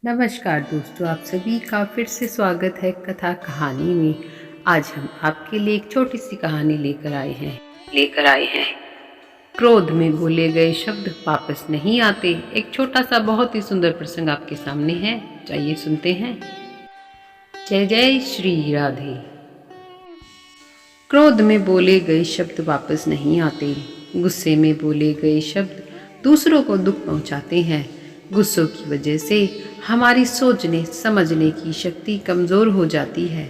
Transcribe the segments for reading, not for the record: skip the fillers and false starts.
नमस्कार दोस्तों, आप सभी का फिर से स्वागत है कथा कहानी में। आज हम आपके लिए एक छोटी सी कहानी लेकर आए हैं। क्रोध में बोले गए शब्द वापस नहीं आते। एक छोटा सा बहुत ही सुंदर प्रसंग आपके सामने है, चाहिए सुनते हैं। जय जय श्री राधे। क्रोध में बोले गए शब्द वापस नहीं आते। गुस्से में बोले गए शब्द दूसरों को दुख पहुंचाते हैं। गुस्सों की वजह से हमारी सोचने समझने की शक्ति कमज़ोर हो जाती है।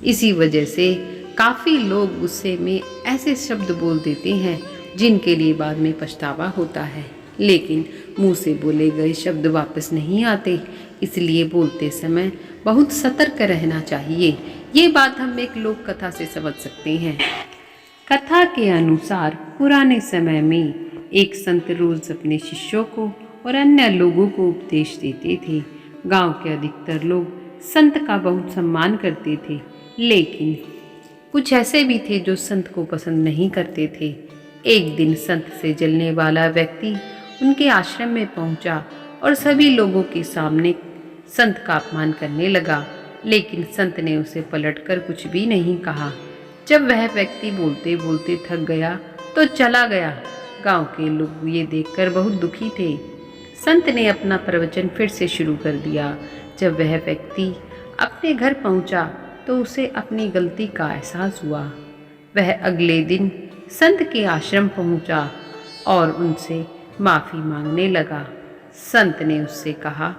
इसी वजह से काफ़ी लोग गुस्से में ऐसे शब्द बोल देते हैं जिनके लिए बाद में पछतावा होता है, लेकिन मुंह से बोले गए शब्द वापस नहीं आते। इसलिए बोलते समय बहुत सतर्क रहना चाहिए। ये बात हम एक लोक कथा से समझ सकते हैं। कथा के अनुसार पुराने समय में एक संत रोज अपने शिष्यों को और अन्य लोगों को उपदेश देते थे। गांव के अधिकतर लोग संत का बहुत सम्मान करते थे, लेकिन कुछ ऐसे भी थे जो संत को पसंद नहीं करते थे। एक दिन संत से जलने वाला व्यक्ति उनके आश्रम में पहुंचा और सभी लोगों के सामने संत का अपमान करने लगा, लेकिन संत ने उसे पलटकर कुछ भी नहीं कहा। जब वह व्यक्ति बोलते बोलते थक गया तो चला गया। गांव के लोग ये देखकर बहुत दुखी थे। संत ने अपना प्रवचन फिर से शुरू कर दिया। जब वह व्यक्ति अपने घर पहुंचा तो उसे अपनी गलती का एहसास हुआ। वह अगले दिन संत के आश्रम पहुंचा और उनसे माफ़ी मांगने लगा। संत ने उससे कहा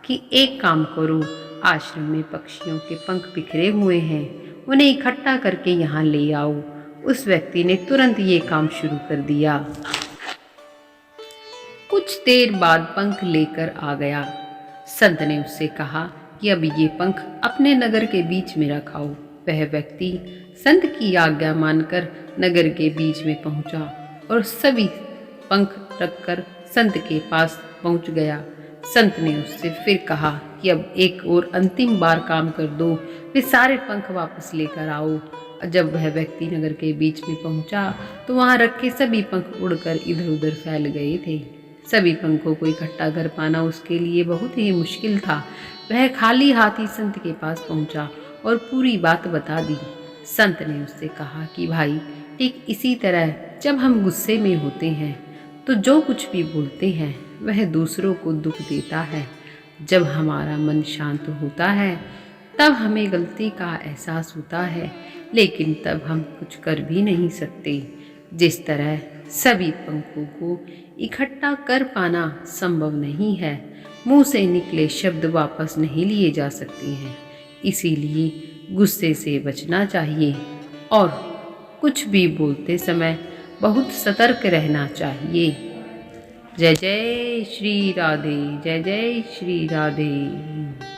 कि एक काम करो, आश्रम में पक्षियों के पंख बिखरे हुए हैं, उन्हें इकट्ठा करके यहाँ ले आओ। उस व्यक्ति ने तुरंत ये काम शुरू कर दिया। कुछ देर बाद पंख लेकर आ गया। संत ने उससे कहा कि अब ये पंख अपने नगर के बीच में रखाओ। वह व्यक्ति संत की आज्ञा मानकर नगर के बीच में पहुंचा और सभी पंख रखकर संत के पास पहुंच गया। संत ने उससे फिर कहा कि अब एक और अंतिम बार काम कर दो, वे सारे पंख वापस लेकर आओ। जब वह व्यक्ति नगर के बीच में पहुंचा तो वहां रखे सभी पंख उड़कर इधर उधर फैल गए थे। सभी पंखों को इकट्ठा कर पाना उसके लिए बहुत ही मुश्किल था। वह खाली हाथ ही संत के पास पहुंचा और पूरी बात बता दी। संत ने उससे कहा कि भाई, ठीक इसी तरह जब हम गुस्से में होते हैं तो जो कुछ भी बोलते हैं वह दूसरों को दुख देता है। जब हमारा मन शांत होता है तब हमें गलती का एहसास होता है, लेकिन तब हम कुछ कर भी नहीं सकते। जिस तरह सभी पंखों को इकट्ठा कर पाना संभव नहीं है, मुंह से निकले शब्द वापस नहीं लिए जा सकते हैं। इसीलिए गुस्से से बचना चाहिए और कुछ भी बोलते समय बहुत सतर्क रहना चाहिए। जय जय श्री राधे, जय जय श्री राधे।